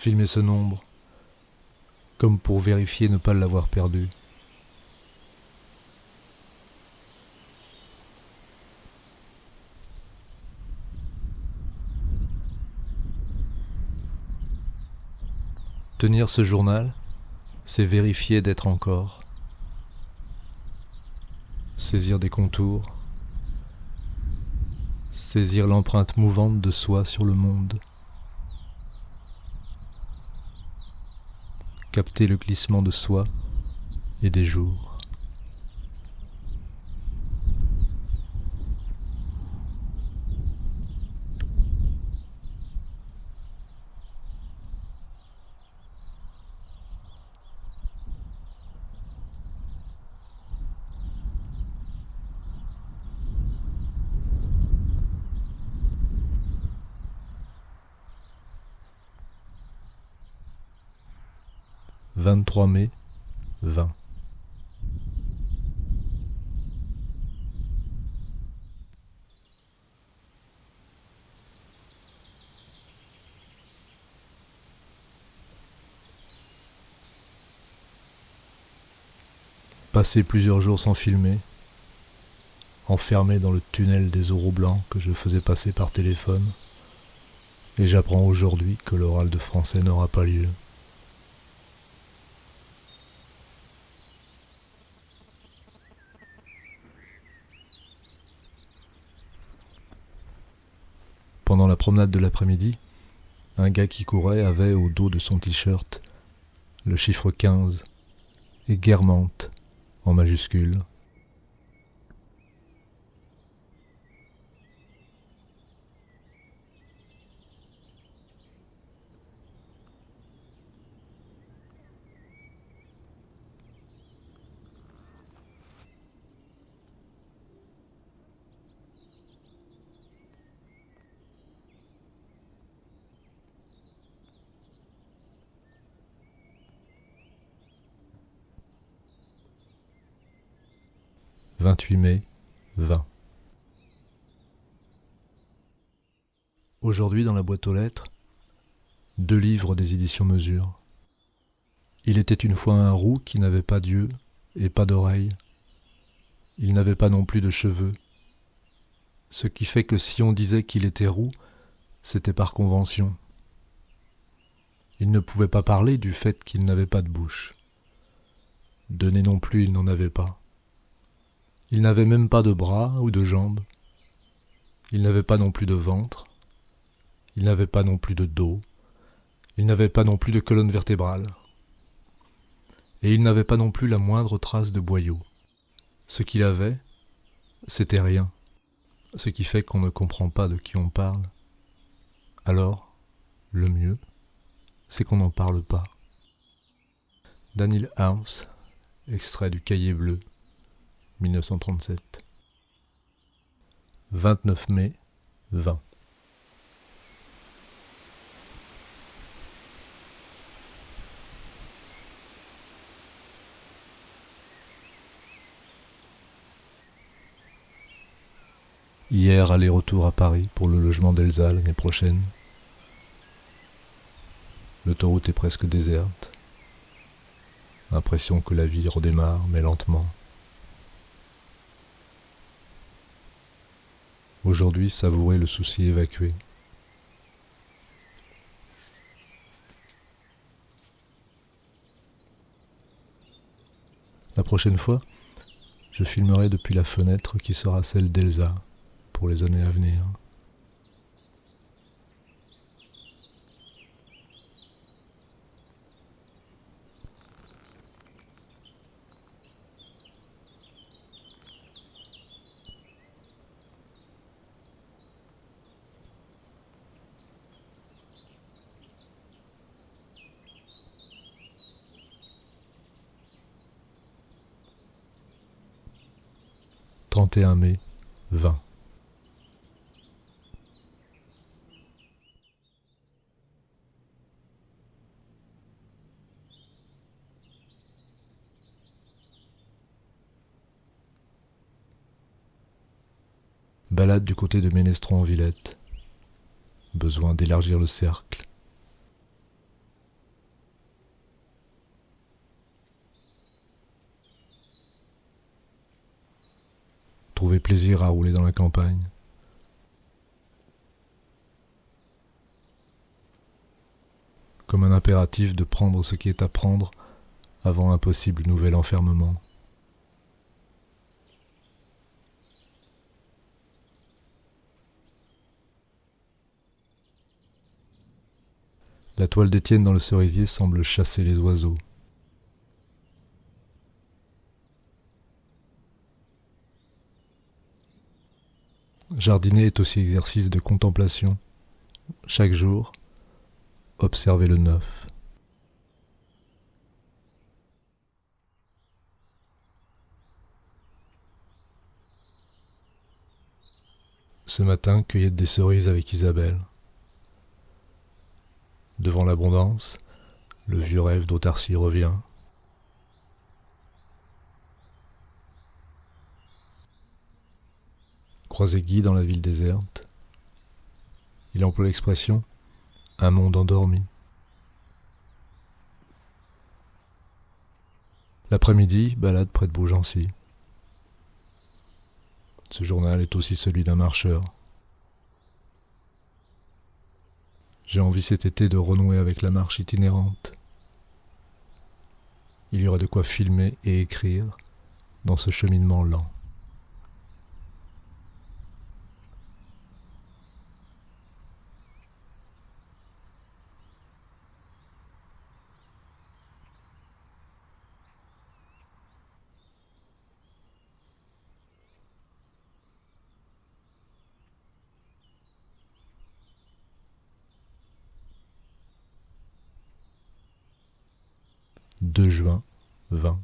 filmer ce nombre, comme pour vérifier ne pas l'avoir perdu. Tenir ce journal, c'est vérifier d'être encore, saisir des contours, saisir l'empreinte mouvante de soi sur le monde, capter le glissement de soi et des jours. « 23 mai, 20. Passer plusieurs jours sans filmer, enfermé dans le tunnel des oraux blancs que je faisais passer par téléphone, et j'apprends aujourd'hui que l'oral de français n'aura pas lieu. Pendant la promenade de l'après-midi, un gars qui courait avait au dos de son t-shirt le chiffre 15 et Guermantes en majuscule. « 28 mai, 20. Aujourd'hui, dans la boîte aux lettres, 2 livres des éditions Mesure. Il était une fois un roux qui n'avait pas d'yeux et pas d'oreilles. Il n'avait pas non plus de cheveux. Ce qui fait que si on disait qu'il était roux, c'était par convention. Il ne pouvait pas parler du fait qu'il n'avait pas de bouche. De nez non plus, il n'en avait pas. Il n'avait même pas de bras ou de jambes. Il n'avait pas non plus de ventre. Il n'avait pas non plus de dos. Il n'avait pas non plus de colonne vertébrale. Et il n'avait pas non plus la moindre trace de boyau. Ce qu'il avait, c'était rien. Ce qui fait qu'on ne comprend pas de qui on parle. Alors, le mieux, c'est qu'on n'en parle pas. Daniel House, extrait du Cahier bleu, 1937. 29 mai, 20. Hier, aller-retour à Paris pour le logement d'Elsa l'année prochaine. L'autoroute est presque déserte. L'impression que la vie redémarre, mais lentement. Aujourd'hui, savourer le souci évacué. La prochaine fois, je filmerai depuis la fenêtre qui sera celle d'Elsa pour les années à venir. « 31 mai, 20. Balade du côté de Ménestron en Villette. Besoin d'élargir le cercle. trouver plaisir à rouler dans la campagne. Comme un impératif de prendre ce qui est à prendre avant un possible nouvel enfermement. La toile d'Étienne dans le cerisier semble chasser les oiseaux. Jardiner est aussi exercice de contemplation. Chaque jour, observer le neuf. Ce matin, cueillette des cerises avec Isabelle. Devant l'abondance, le vieux rêve d'autarcie revient. Croisé Guy dans la ville déserte. Il emploie l'expression « un monde endormi ». L'après-midi, balade près de Beaugency. Ce journal est aussi celui d'un marcheur. J'ai envie cet été de renouer avec la marche itinérante. Il y aura de quoi filmer et écrire dans ce cheminement lent. « 2 juin 20